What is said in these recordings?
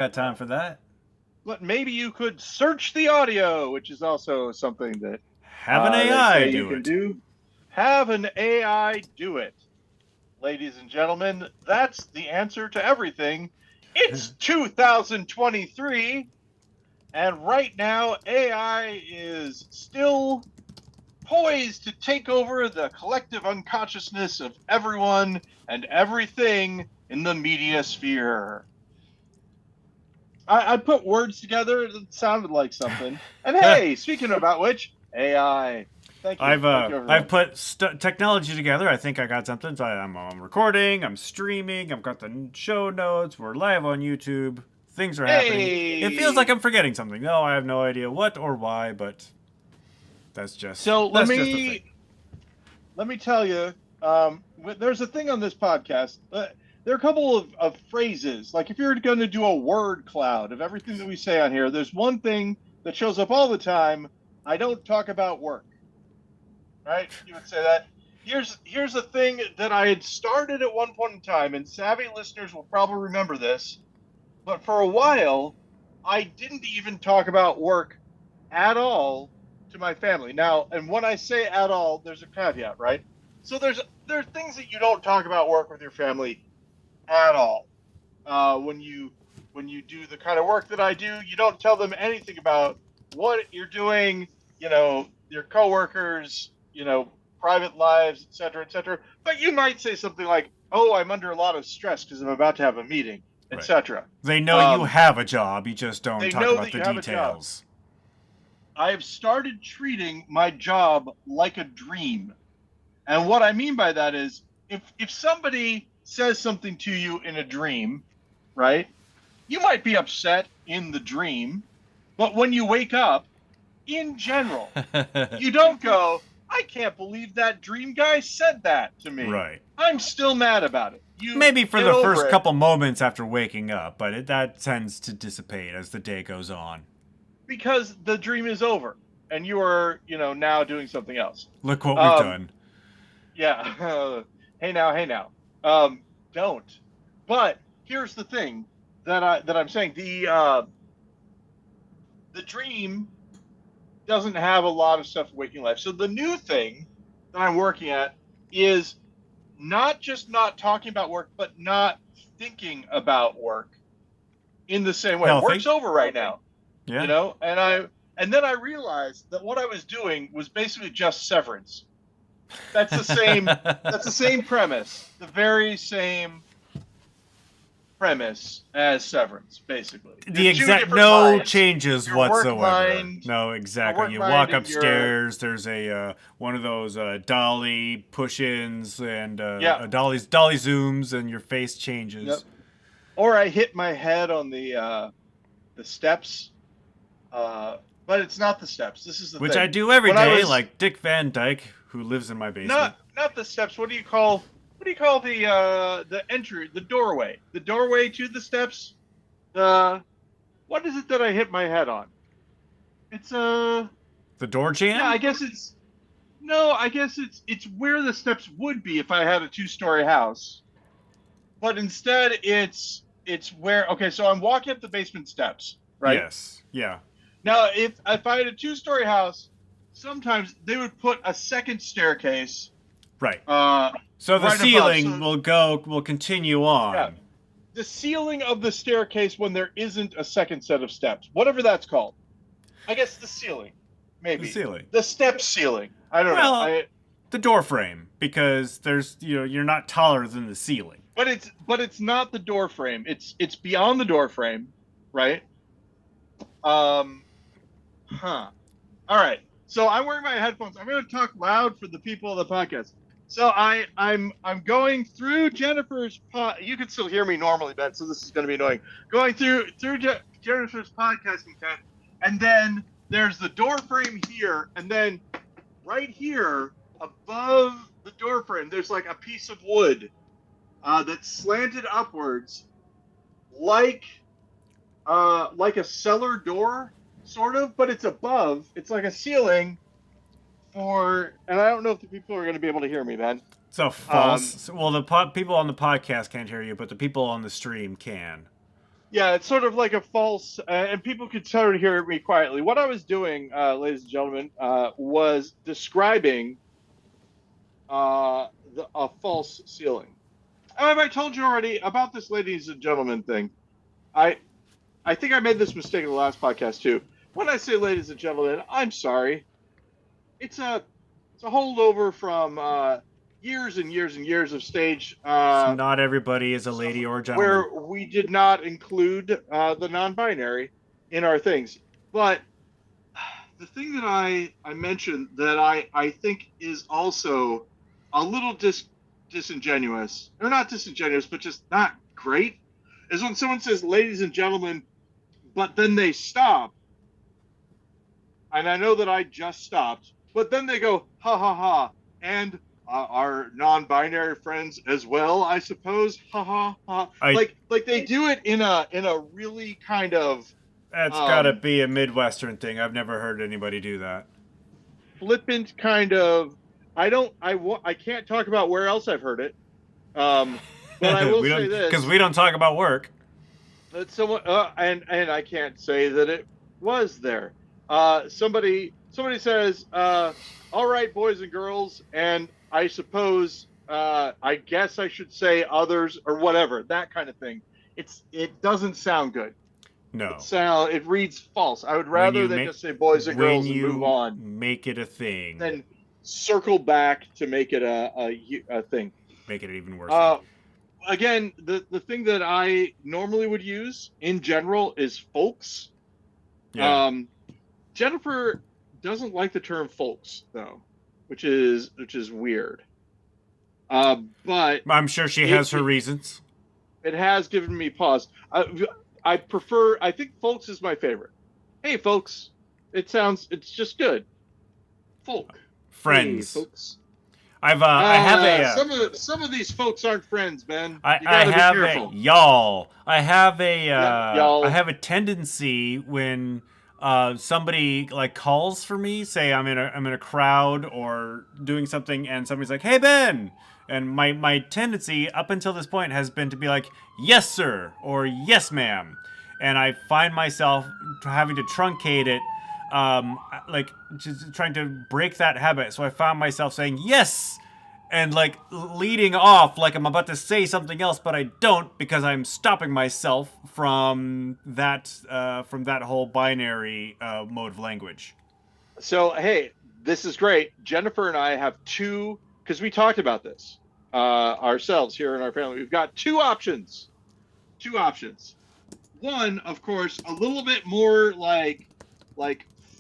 Got time for that? But maybe you could search the audio, which is also something that Have an they AI say you do can it. do. Have an AI do it. Ladies and gentlemen, that's the answer to everything. It's 2023, and right now AI is still poised to take over the collective unconsciousness of everyone and everything in the media sphere. I put words together that sounded like something. And hey, speaking about which, AI. Thank you. Thank you, I've everyone. put technology together. I think I got something. So I'm recording. I'm streaming. I've got the show notes. We're live on YouTube. Things are happening. It feels like Hey. I'm forgetting something. No, I have no idea what or why, but So let that's just a thing. me let me tell you. There's a thing on this podcast. There are a couple of phrases. Like if you're going to do a word cloud of everything that we say on here, there's one thing that shows up all the time. I don't talk about work. Right? You would say that. Here's a thing that I had started at one point in time, and savvy listeners will probably remember this. But for a while, I didn't even talk about work at all to my family. Now, and when I say at all, there's a caveat, right? So there's things that you don't talk about work with your family at all. When you do the kind of work that I do, you don't tell them anything about what you're doing, your coworkers, private lives, et cetera, et cetera. But you might say something like, "Oh, I'm under a lot of stress because I'm about to have a meeting," Right. etc. They know you Um, have a job. You just don't they talk know about that the you have a job. details. I have started treating my job like a dream. And what I mean by that is if somebody says something to you in a dream, right? You might be upset in the dream, but when you wake up, in general, you don't go, "I can't believe that dream guy said that to me. Right. I'm still mad about it." You Maybe for get the over first it couple moments after waking up, but that tends to dissipate as the day goes on. because the dream is over and you are, now doing something else. Look what we've Um, done. yeah. Hey now. Um, don't. But here's the thing that I'm saying: the dream doesn't have a lot of stuff in waking life. So the new thing that I'm working at is not just not talking about work, but not thinking about work in the same way. Work's Healthy. over right now, Yeah. and then I realized that what I was doing was basically just severance. That's the same. That's the same premise. The very same premise as Severance, basically. The There's two exact different no minds. changes Your work whatsoever. mind, No, your exactly. work You mind, walk and your upstairs. There's a one of those dolly push-ins and yeah, a dolly zooms, and your face yep. changes. Or I hit my head on the steps, uh, but it's not the steps. This is the Which I thing. do every When I day, was like Dick Van Dyke, who lives in my basement. not the steps. What do you call the entry, the doorway to the steps? Uh, what is it that I hit my head on? It's The door yeah, I jam? guess it's no, I guess it's where the steps would be if I had a two-story house, but instead it's where. Okay, so I'm walking up the basement steps, right? Yes. Yeah. Now, if I had a two-story house, sometimes they would put a second staircase Right. uh So the right above. ceiling So will continue yeah, on. the ceiling of the staircase when there isn't a second set of steps, whatever that's called. I guess the ceiling, The maybe ceiling. the step ceiling. I don't know. Well, the door frame, because there's you're not taller than the ceiling. But it's not the door frame. It's beyond the door frame, right? Um, huh. All right. So I'm wearing my headphones. I'm going to talk loud for the people of the podcast. So I'm going through Jennifer's You can still hear me normally, Ben. So this is going to be annoying. Going through Jennifer's podcasting tent, and then there's the door frame here, and then right here above the door frame, there's like a piece of wood that's slanted upwards, like like a cellar door, sort of, but it's above. It's like a ceiling and I don't know if the people are going to be able to hear me, man. So Um, false. Well, the people on the podcast can't hear you, but the people on the stream can. Yeah, it's sort of like a false, and people could sort of hear me quietly. What I was doing, ladies and gentlemen, was describing a false ceiling. Have I told you already about this, ladies and gentlemen thing? I I think I made this mistake in the last podcast too. When I say ladies and gentlemen, I'm sorry. It's a it's a holdover from years and years and years of stage Not everybody is a stuff lady or a gentleman. where we did not include the non-binary in our things. But the thing that I mentioned that I think is also a little disingenuous, or not disingenuous, but just not great, is when someone says "ladies and gentlemen," but then they stop, and I know that I just stopped, but then they go ha ha ha, and our non-binary friends as well, I suppose, ha ha ha, I like they do it in a really kind of That's got to um be a Midwestern thing. I've never heard anybody do that. flippant kind of. I can't talk about where else I've heard it. But I will We say don't, because this: we don't talk about work. that someone and I can't say that it was there. Somebody says, "All right, boys and girls," and I suppose I guess I should say others or whatever, that kind of thing. It doesn't sound good. No. It reads false. I would When rather you they make just say boys and when girls and move you on make it a thing, than circle back to make it a thing. make it an even worse thing. Uh, Again, the thing that I normally would use in general is folks. Yeah. Um, Jennifer doesn't like the term folks though, which is weird. But I'm sure she it, has her it reasons. it has given me pause. I prefer. I think folks is my favorite. Hey, folks. It's just good. Folk. Hey, Friends. folks. I have a Some of these folks aren't friends, Ben. I, You I got to be have a careful. y'all. I have a Yep, I y'all. have a tendency when somebody like calls for me, say I'm in a crowd or doing something, and somebody's like, "Hey Ben," and my tendency up until this point has been to be like, "Yes sir" or "Yes ma'am," and I find myself having to truncate it. Like just trying to break that habit, so I found myself saying yes and like leading off like I'm about to say something else, but I don't because I'm stopping myself from that whole binary mode of language. So, hey, this is great. Jennifer and I have two, because we talked about this ourselves here in our family. We've got two options. Two options. One, of course, a little bit more like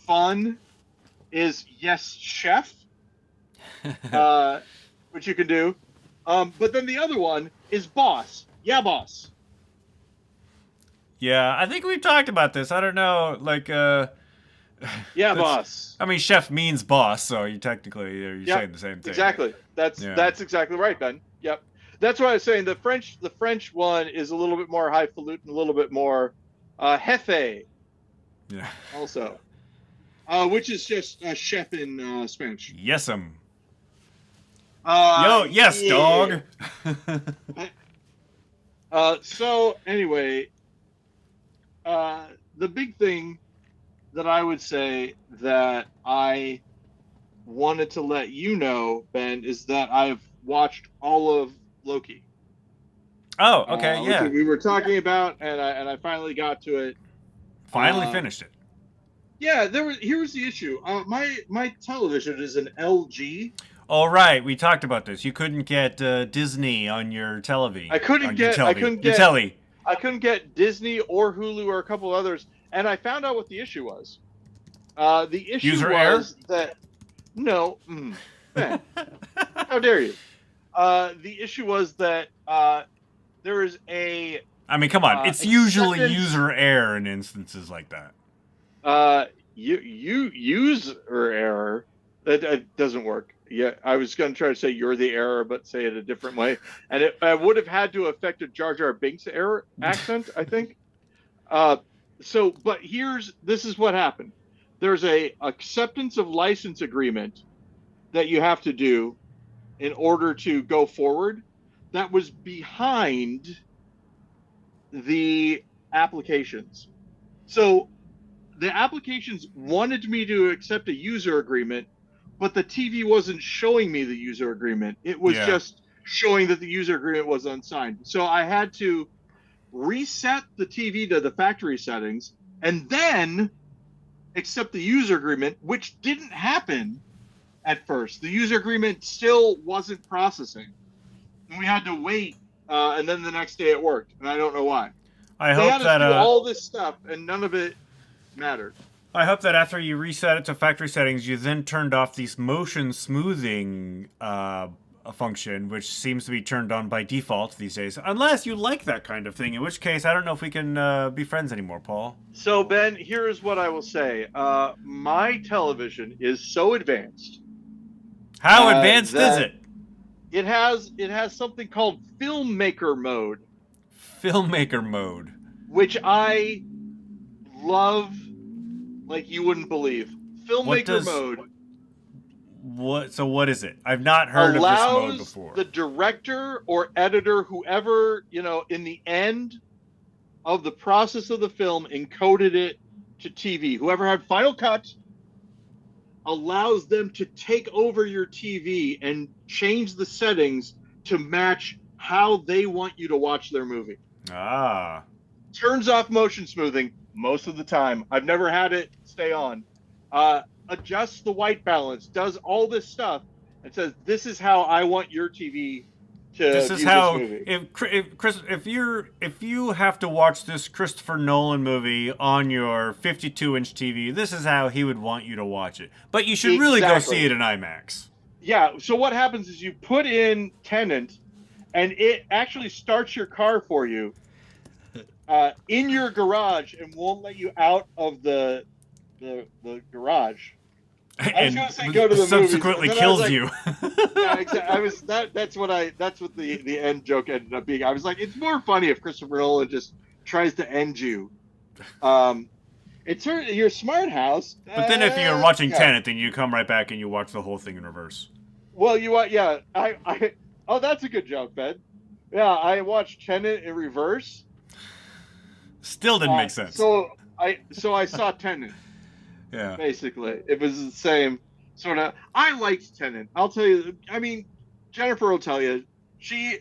fun is yes, chef, uh, which you can do. But then the other one is boss. Yeah, boss. Yeah, I think we've talked about this. I don't know, like Yeah, that's. boss. I mean, chef means boss, so you technically you're Yep, saying the same thing. exactly. Yeah. That's exactly right, Ben. Yep. That's what I was saying. The French one is a little bit more highfalutin, a little bit more jefe Yeah. also, which is just chef in Spanish. Yes'm. Yo, yes, Yeah. dog. So anyway, uh, the big thing that I would say that I wanted to let you know, Ben, is that I've watched all of Loki. Oh, okay, Which yeah. we were talking about, and I finally got to it. Finally Uh, finished it. yeah, here was the issue. My television is an LG. All right, we talked about this. You couldn't get Disney on your television. On your I television. couldn't Your get telly. I couldn't get Disney or Hulu or a couple others, and I found out what the issue was. The issue User error? was that no, Ben, how dare you? The issue was that there is I mean, come on. It's usually acceptance. user error in instances like that. You user error. That doesn't work. Yeah, I was going to try to say you're the error, but say it a different way, and I would have had to affect a Jar Jar Binks error accent, I think. But this is what happened. There's a acceptance of license agreement that you have to do in order to go forward. That was behind the applications. So the applications wanted me to accept a user agreement, but the TV wasn't showing me the user agreement. It was Yeah. just showing that the user agreement was unsigned. So I had to reset the TV to the factory settings and then accept the user agreement, which didn't happen at first. The user agreement still wasn't processing. And we had to wait, and then the next day it worked, and I don't know why. I They hope had us that do all this stuff, and none of it mattered. after you reset it to factory settings, you then turned off these motion smoothing function, which seems to be turned on by default these days. Unless you like that kind of thing, in which case I don't know if we can be friends anymore, Paul. So, Ben, here's what I will say. My television is so advanced. How advanced is it? It has something called filmmaker mode, Filmmaker mode, which I love like you wouldn't believe. Filmmaker mode what is it? I've not heard of this mode before. Allows the director or editor, whoever, in the end of the process of the film encoded it to TV, whoever had Final Cut, allows them to take over your TV and change the settings to match how they want you to watch their movie. Ah. Turns off motion smoothing most of the time. I've never had it stay on. Adjusts the white balance, does all this stuff, and says, "This is how I want your TV to." This is how this movie. if you have to watch this Christopher Nolan movie on your 52-inch TV, this is how he would want you to watch it. But you should really go see it in IMAX. Yeah. So what happens is you put in Tenant, and it actually starts your car for you in your garage and won't let you out of the garage. I was going to say go to the subsequently movies, kills like, you. Yeah, exactly. That's what the end joke ended up being. I was like, it's more funny if Christopher Nolan just tries to end you. It's your smart house. But then if you're watching Tenet, then you come right back and you watch the whole thing in reverse. Well, oh, that's a good joke, Ben. Yeah, I watched Tenet in reverse. Still didn't make sense. So I saw Tenet. Yeah. Basically, it was the same sort of. I liked Tenet. I'll tell you. I mean, Jennifer will tell you. She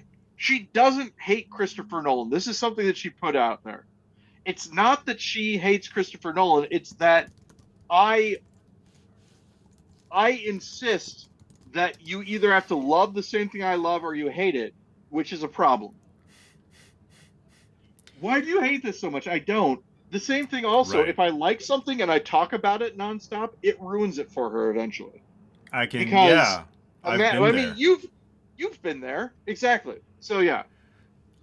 doesn't hate Christopher Nolan. This is something that she put out there. It's not that she hates Christopher Nolan. It's that I insist that you either have to love the same thing I love or you hate it, which is a problem. Why do you hate this so much? I don't. The same thing also, right. If I like something and I talk about it nonstop, it ruins it for her eventually. I've been there. You've been there. Exactly. So yeah.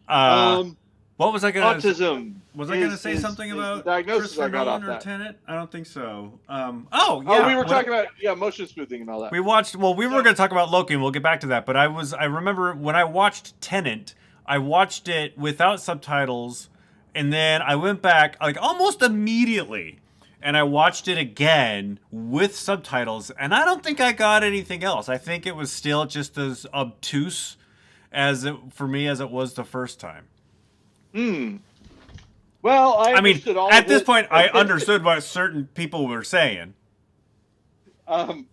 What was I going to Autism. Was I going to say something about Christopher Nolan or Tenet? I don't think so. Oh, we were talking about motion smoothing and all that. We were going to talk about Loki and we'll get back to that, but I remember when I watched Tenet, I watched it without subtitles. And then I went back like almost immediately and I watched it again with subtitles. And I don't think I got anything else. I think it was still just as obtuse for me as it was the first time. Well, I mean, at this point, I understood what certain people were saying. I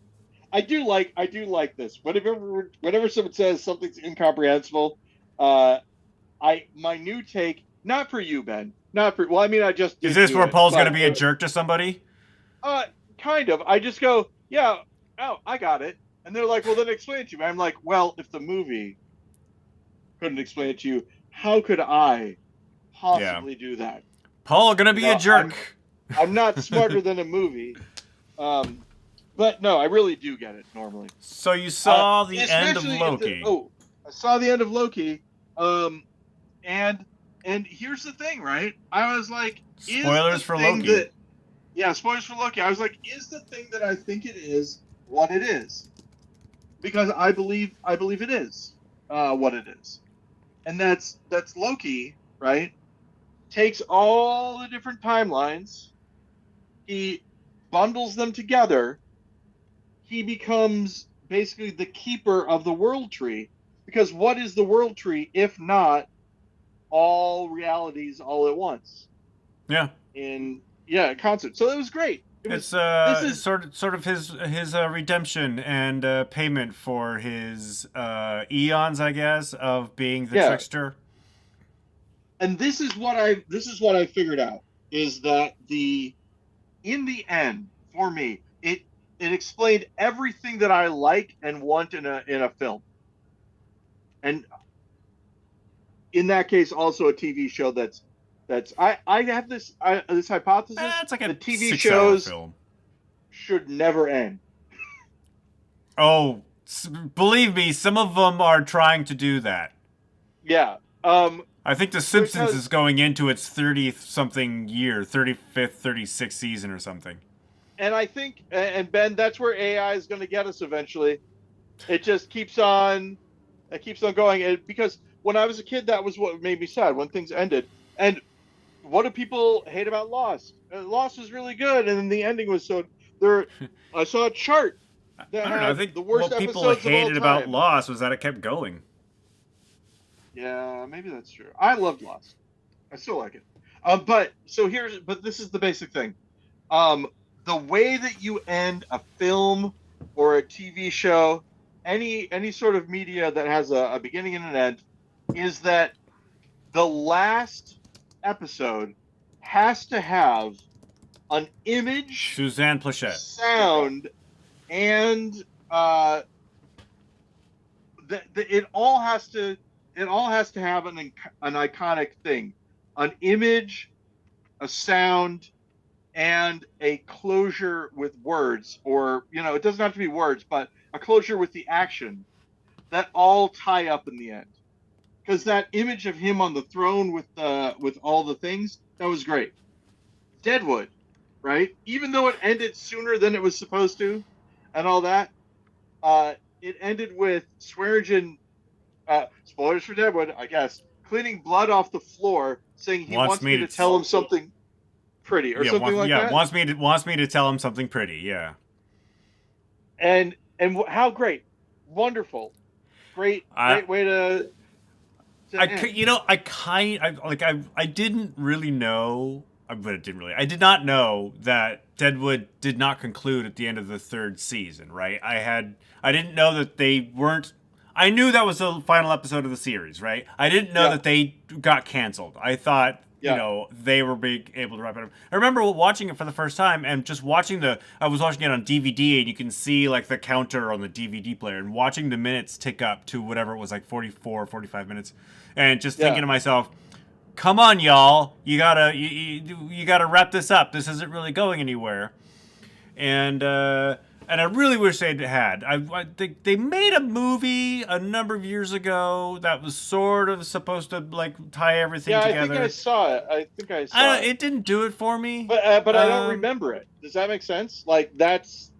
do like this. Whenever someone says something's incomprehensible, my new take. Not for you, Ben. Not for. Well, I mean, I just. Is this where Paul's going to be a jerk to somebody? Kind of. I just go, yeah. Oh, I got it. And they're like, well, then explain it to me. I'm like, well, if the movie couldn't explain it to you, how could I possibly do that? Paul going to be a jerk. I'm not smarter than a movie. But no, I really do get it normally. So you saw the end of Loki. I saw the end of Loki. And here's the thing, right? I was like, spoilers for Loki. Spoilers for Loki. I was like, is the thing that I think it is what it is? Because I believe it is what it is. And that's Loki, right? Takes all the different timelines, he bundles them together, he becomes basically the keeper of the world tree. Because what is the world tree if not all realities all at once? Yeah. in concert. So it was great. It was It's this is sort of his redemption and payment for his eons, I guess, of being the yeah, trickster. and this is what I figured out is that the in the end for me it explained everything that I like and want in a film, and in that case also a TV show that's I have this hypothesis It's like a the TV 6 hour shows film. should never end. Oh, believe me, some of them are trying to do that. Yeah. I think The Simpsons is Because going into its 30th something year, 35th, 36th season or something. and I think and Ben, that's where AI is going to get us eventually. It just keeps on going. Because when I was a kid, that was what made me sad when things ended. And what do people hate about Lost? Lost was really good, and then the ending was so there. I saw a chart that I don't know. I had think the worst what people episodes of all hated about time. Lost was that it kept going. Yeah, maybe that's true. I loved Lost. I still like it. But this is the basic thing. Um, the way that you end a film or a TV show, any sort of media that has a beginning and an end, is that the last episode has to have an image, Suzanne Plachette. sound, and it all has to have an iconic thing, an image, a sound, and a closure with words, or it doesn't have to be words, but a closure with the action that all tie up in the end. Because that image of him on the throne with all the things, that was great. Deadwood, right? Even though it ended sooner than it was supposed to, and all that, it ended with Swearingen, spoilers for Deadwood, I guess, cleaning blood off the floor, saying he Wants wants me me to to tell him something pretty or yeah, something like that. wants me to tell him something pretty. Yeah. And how great, wonderful, I great way to end. I didn't really know, but it didn't really. I did not know that Deadwood did not conclude at the end of the third season. Right? I didn't know that they weren't. I knew that was the final episode of the series. Right? I didn't know Yeah, that they got canceled. I thought. yeah, They were being able to wrap it up. I remember watching it for the first time and just I was watching it on DVD and you can see like the counter on the DVD player and watching the minutes tick up to whatever it was, like 44, 45 minutes, and just thinking yeah, to myself, come on, y'all, you gotta wrap this up. This isn't really going anywhere. And I really wish they'd had. I think they made a movie a number of years ago that was sort of supposed to like tie everything yeah. I think I together. saw it. I think I saw it, It didn't do it for me. but I don't remember it. Does that make sense? Like that's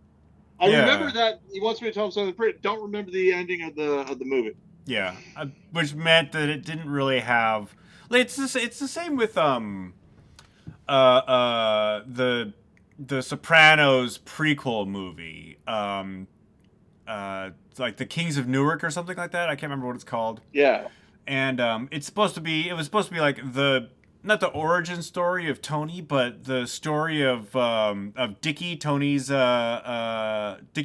I remember Yeah, that he wants me to tell him something pretty. Don't remember the ending of the movie. yeah, which meant that it didn't really have. Like, it's the same with the Sopranos prequel movie, like the Kings of Newark or something like that. I can't remember what it's called. Yeah, And it was supposed to be like the not the origin story of Tony, but the story of Dickie, Tony's Dickie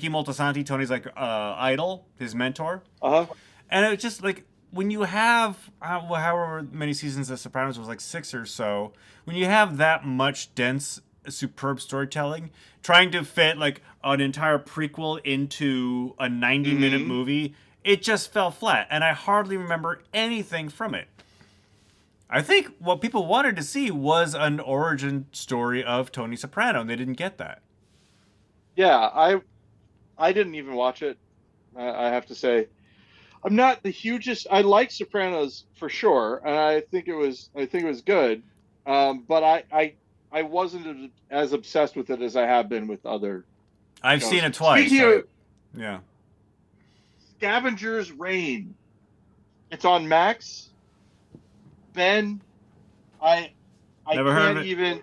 Moltisanti, Tony's like idol, his mentor. uh huh, And it was just like when you have however many seasons of Sopranos was like 6 or so, when you have that much dense, superb storytelling, trying to fit like an entire prequel into a 90-minute mm-hmm. movie, it just fell flat, and I hardly remember anything from it. I think what people wanted to see was an origin story of Tony Soprano, and they didn't get that. Yeah. I didn't even watch it. I have to say, I'm not the hugest. I like Sopranos for sure, and I think it was good. But I wasn't as obsessed with it as I have been with other I've seen shows. it twice. Speaking of Yeah. Scavenger's Reign, it's on Max. Ben, I I Never heard of can't it. even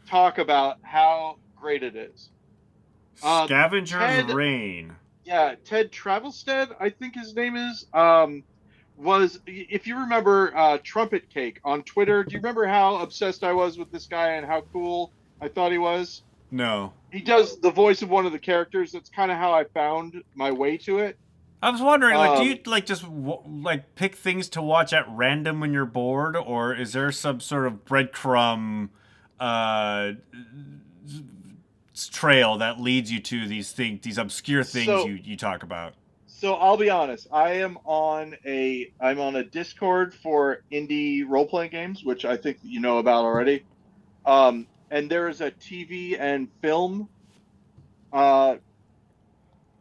talk about how great it is. Scavenger's Ted, Reign. yeah, Ted Travelstead, I think his name is. was, if you remember, Trumpet Cake on Twitter. Do you remember how obsessed I was with this guy and how cool I thought he was? No. He does the voice of one of the characters. That's kind of how I found my way to it. I was wondering, like, do you Um, like just like pick things to watch at random when you're bored, or is there some sort of breadcrumb uh, trail that leads you to these things, these obscure things so you talk about? so I'll be honest. I'm on a Discord for indie role playing games, which I think you know about already. And there is a TV and film uh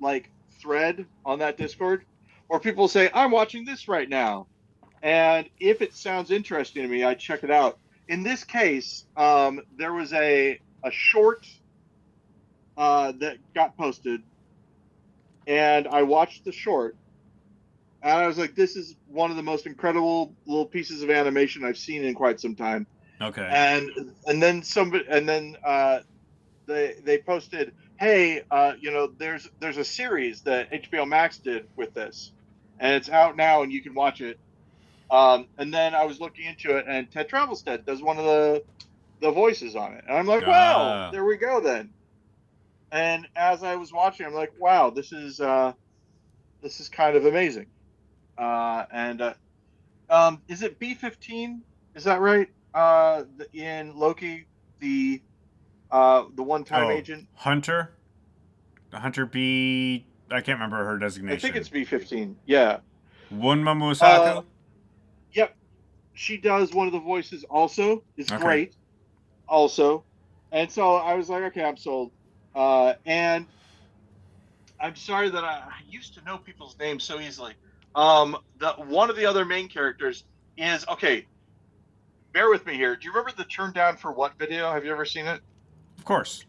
like thread on that Discord where people say, I'm watching this right now. And if it sounds interesting to me, I check it out. In this case, there was a short that got posted, and I watched the short, and I was like, "This is one of the most incredible little pieces of animation I've seen in quite some time." Okay. And then they posted, "Hey, there's a series that HBO Max did with this, and it's out now, and you can watch it." And then I was looking into it, and Ted Travelstead does one of the voices on it, and I'm like, "Well, Ah, there we go then." And as I was watching, I'm like, "Wow, this is kind of amazing." And Is it B-15? Is that right? In Loki, the one-time oh, agent. Hunter, Hunter B. I can't remember her I think designation. it's B-15. Yeah. Wunma Uh, Musaku. yep. She does one of the voices. Also, is Okay. great. Also, and so I was like, okay, I'm sold. And I'm sorry that I used to know people's names so easily. The one of the other main characters is okay. Bear with me here. Do you remember the Turn Down for What video? Have you ever seen it? Of course.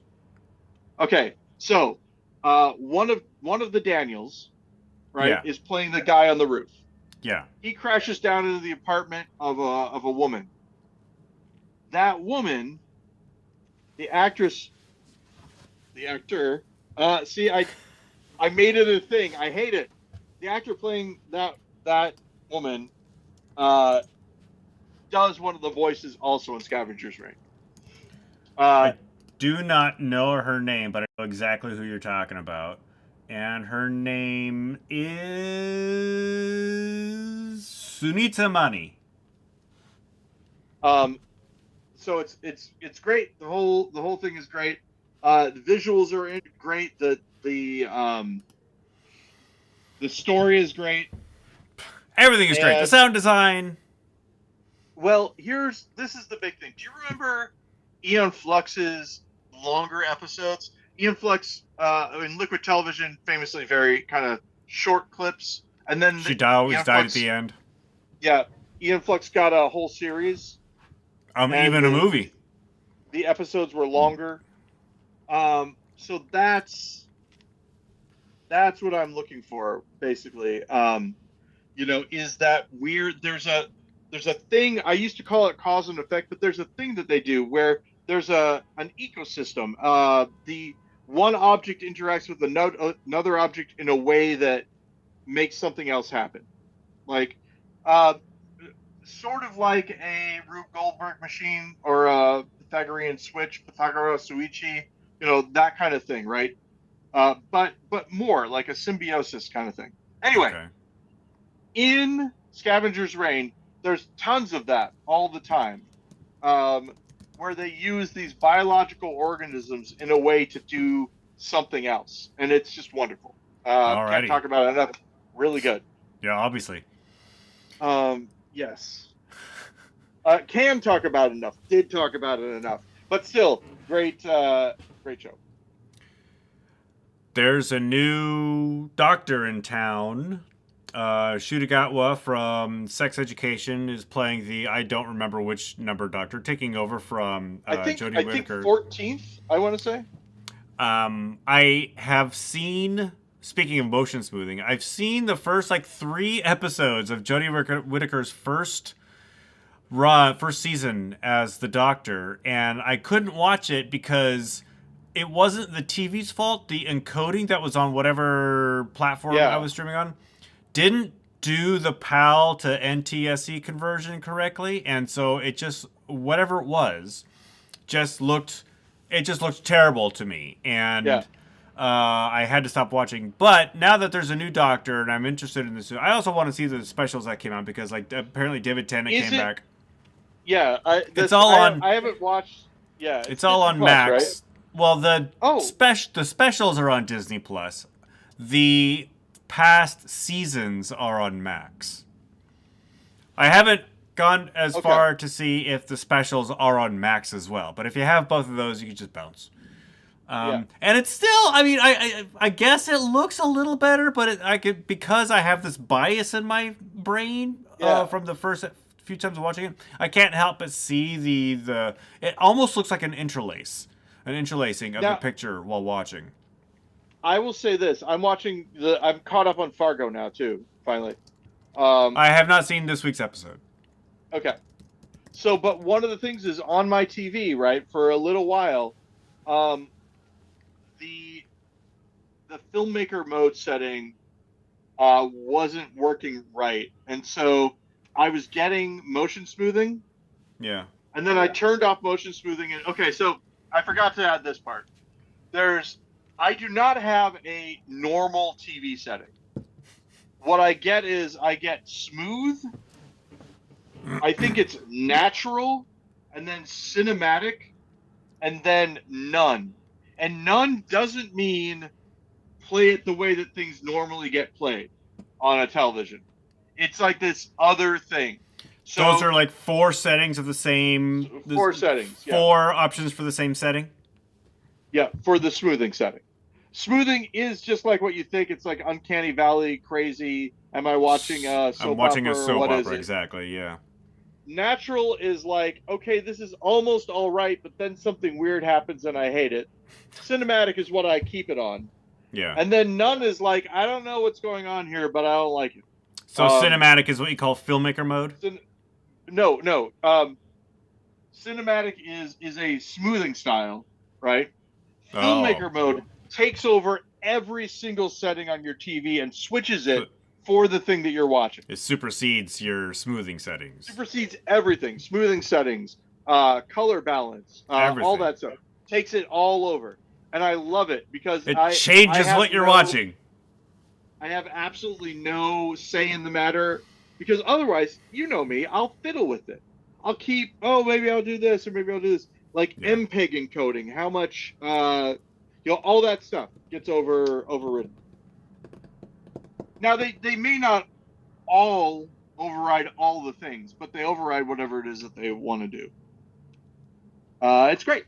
Okay, so one of the Daniels, right, Yeah. is playing the guy on the roof. Yeah. He crashes down into the apartment of a woman. That woman, the actress, the actor. See, I made it a thing. I hate it. The actor playing that woman uh, does one of the voices also in Scavenger's Reign. Uh, I do not know her name, but I know exactly who you're talking about. And her name is Sunita Mani. um, so it's great. The whole thing is great. The visuals are great. The story is great. Everything is great. The And sound design. well, this is the big thing. Do you remember Eon Flux's longer episodes? Eon Flux in Liquid Television famously very kind of short clips, and then She always Eon died at Flux, the end. yeah, Eon Flux got a whole series, and Even a movie. the episodes were longer. So that's what I'm looking for, basically. Is that weird? There's a thing I used to call it cause and effect, but there's a thing that they do where there's a an ecosystem. The one object interacts with another object in a way that makes something else happen, like uh, sort of like a Rube Goldberg machine or a Pythagorean switch, Pythagoras Suichi, that kind of thing, right? But more like a symbiosis kind of thing. Anyway, Okay. in Scavenger's Reign, there's tons of that all the time, um, where they use these biological organisms in a way to do something else, and it's just wonderful. Can't Alrighty. talk about it enough. Really good. Yeah, obviously. Yes. Can talk about it enough. Did talk about it enough, but still, great show. There's a new doctor in town. Shutagawa from Sex Education is playing the I don't remember which number doctor, taking over from Jodie I think Whittaker. 14th. I want to say. I have seen. Speaking of motion smoothing, I've seen the first like 3 episodes of Jodie Whittaker's first season as the Doctor, and I couldn't watch it because it wasn't the TV's fault. The encoding that was on whatever platform I Yeah. was streaming on didn't do the PAL to NTSC conversion correctly, and so it just whatever it was just looked terrible to me, Yeah. and I had to stop watching. But now that there's a new Doctor and I'm interested in this, I also want to see the specials that came out because like apparently David Tennant Is came it? back. Yeah. It's all on. I haven't watched. Yeah, It's it's all Disney on Plus, right? Max. Well, Oh, the specials are on Disney Plus. The past seasons are on Max. I haven't gone as okay. far to see if the specials are on Max as well. But if you have both of those, you can just bounce. Yeah. And it's still, I mean, I guess it looks a little better, but I could because I have this bias in my brain Yeah. from the first few times of watching it. I can't help but see the. It almost looks like an interlacing of the Now, picture while watching. I will say this: I'm caught up on Fargo now too. Finally. Um. I have not seen this week's episode. Okay. So, but one of the things is on my TV, right, for a little while. Um. The the filmmaker mode setting wasn't working right, and so I was getting motion smoothing, Yeah. and then I turned off motion smoothing. And okay, so I forgot to add this part. I do not have a normal TV setting. What I get is I get smooth. I think it's natural, and then cinematic, and then none. And none doesn't mean play it the way that things normally get played on a television. It's like this other thing. So Those are like four settings of the same. four settings. Yeah. Four options for the same setting. Yeah, for the smoothing setting. Smoothing is just like what you think. It's like Uncanny Valley, crazy. Am I watching a soap I'm watching opera? a soap What is opera, it? exactly. Yeah. Natural is like, okay, this is almost all right, but then something weird happens and I hate it. Cinematic is what I keep it on. Yeah. And then none is like, I don't know what's going on here, but I don't like it. So cinematic is what you call filmmaker mode. No. Cinematic is a smoothing style, right? Filmmaker mode takes over every single setting on your TV and switches it for the thing that you're watching. It supersedes your smoothing settings. Supersedes everything. Smoothing settings, color balance, all that stuff. Takes it all over. And I love it because it changes what you're watching. I have absolutely no say in the matter because otherwise, you know me, I'll fiddle with it. I'll keep, maybe I'll do this or maybe I'll do this. Like MPEG encoding, how much, all that stuff gets overridden. Now, they may not all override all the things, but they override whatever it is that they want to do. It's great.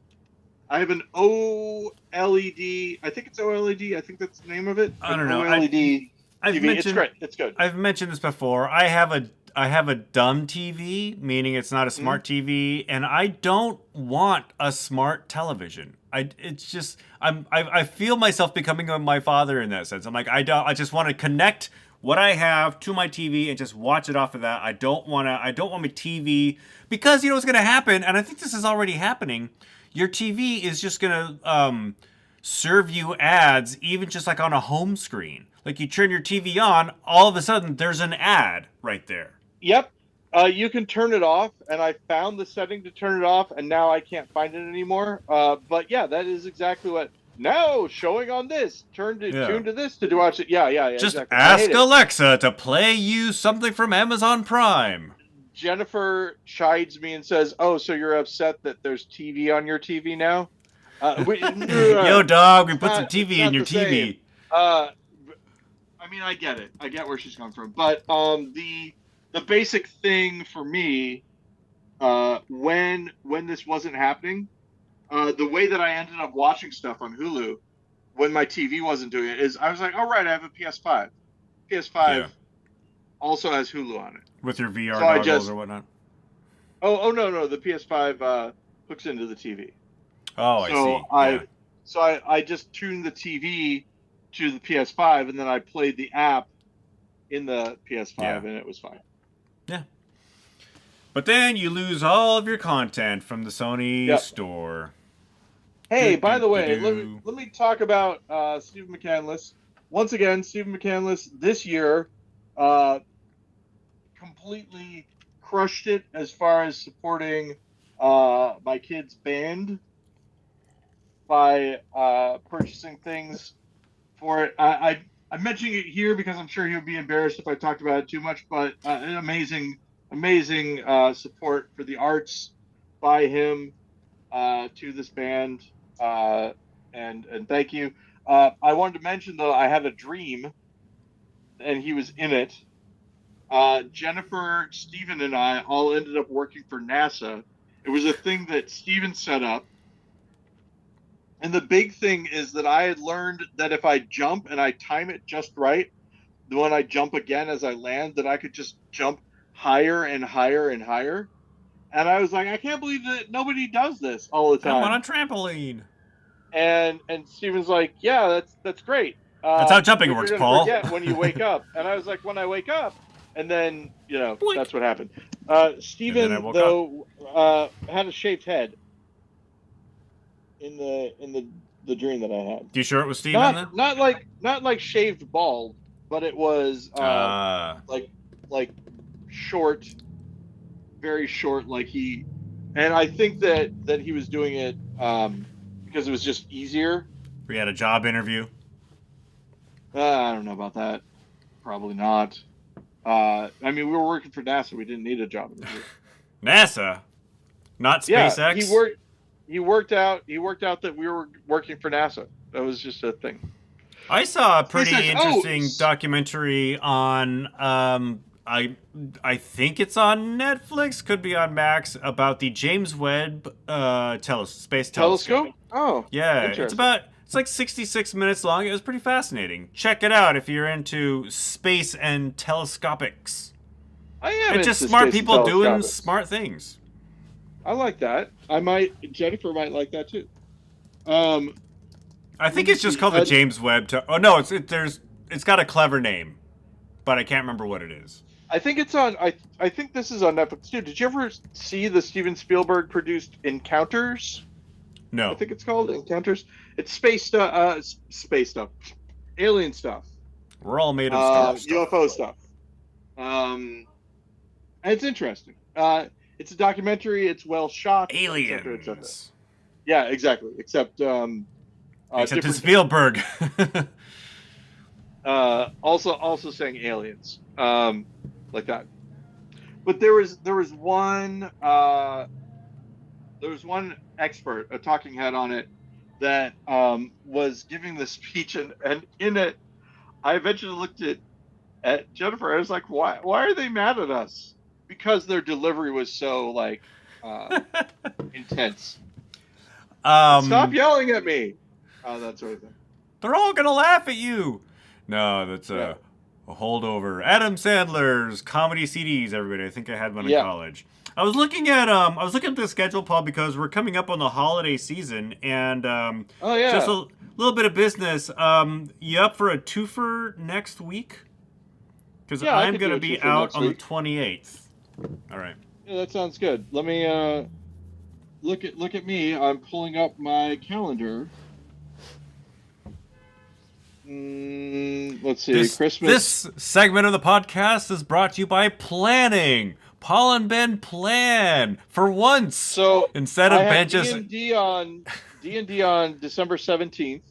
I have an OLED. I think it's OLED. I think that's the name of it. I don't know. OLED TV. It's great. It's good. I've mentioned this before. I have a dumb TV, meaning it's not a smart TV, and I don't want a smart television. I feel myself becoming my father in that sense. I'm like, I just want to connect what I have to my TV and just watch it off of that. I don't want my TV because you know what's going to happen, and I think this is already happening. Your TV is just going to serve you ads, even just like on a home screen. Like you turn your TV on, all of a sudden there's an ad right there. Yep. You can turn it off, and I found the setting to turn it off, and now I can't find it anymore. But yeah, that is exactly what. Now showing on this, tune to this to watch it. Yeah. Just exactly. ask Alexa to play you something from Amazon Prime. Jennifer chides me and says, "Oh, so you're upset that there's TV on your TV now?" Yo, dog, we put some TV in your TV. I mean, I get it. I get where she's coming from, but the basic thing for me, when this wasn't happening, the way that I ended up watching stuff on Hulu when my TV wasn't doing it is I was like, all right, I have a PS5. PS5 also has Hulu on it. With your VR goggles or whatnot? Oh, no. The PS5 hooks into the TV. Oh, I see. So I just tuned the TV to the PS5, and then I played the app in the PS5, and it was fine. Yeah. But then you lose all of your content from the Sony store. Hey, by the way, let me talk about Stephen McCandless. Once again, Stephen McCandless this year completely crushed it as far as supporting my kid's band by purchasing things for it. I'm mentioning it here because I'm sure he would be embarrassed if I talked about it too much. But an amazing support for the arts by him to this band, and thank you. I wanted to mention though I had a dream, and he was in it. Jennifer, Steven, and I all ended up working for NASA. It was a thing that Steven set up. And the big thing is that I had learned that if I jump and I time it just right, when I jump again as I land, that I could just jump higher and higher and higher. And I was like, I can't believe that nobody does this all the I'm on a time. trampoline. And Steven's like, yeah, that's great. That's how jumping But you're works, gonna Paul. forget when you wake up. And I was like, when I wake up, and then Blink. that's what happened. And then I Steven woke though had a shaved head in the dream that I had. You sure it was Steven then? Not like shaved bald, but it was like short, very short. Like he, and I think that he was doing it because it was just easier. We had a job interview. I don't know about that. Probably not. I mean, we were working for NASA. We didn't need a job interview. NASA, not SpaceX. Yeah, he worked out that we were working for NASA. That was just a thing. I saw a pretty SpaceX, interesting documentary on I think it's on Netflix, could be on Max, about the James Webb space telescope. Oh, Yeah, it's like 66 minutes long. It was pretty fascinating. Check it out if you're into space and telescopics. I am. It's just into smart space people and doing telescopics. smart things. I like that. Jennifer might like that too. I think it's just called the James Webb. Oh no, it's got a clever name, but I can't remember what it is. I think it's on. I think this is on Netflix too. Did you ever see the Steven Spielberg produced Encounters? No. I think it's called Encounters. It's space stuff, alien stuff. We're all made of stuff. UFO stuff. And it's interesting. It's a documentary. It's well shot. Aliens. Et cetera, et cetera. Yeah, exactly. Except it's Spielberg. Also saying aliens, like that. But there was one expert, a talking head on it, that was giving the speech, and in it, I eventually looked at Jennifer. I was like, why are they mad at us? Because their delivery was so like intense. Stop yelling at me. That sort of thing. They're all gonna laugh at you. No, that's a holdover. Adam Sandler's comedy CDs. Everybody, I think I had one in college. I was looking at the schedule, Paul, because we're coming up on the holiday season, and just a little bit of business. You up for a twofer next week? Because I'm gonna be out on the 28th. All right. Yeah, that sounds good. Let me look at me. I'm pulling up my calendar. Let's see. Christmas. This segment of the podcast is brought to you by Planning. Paul and Ben plan for once. So instead of Ben just D&D on December 17th.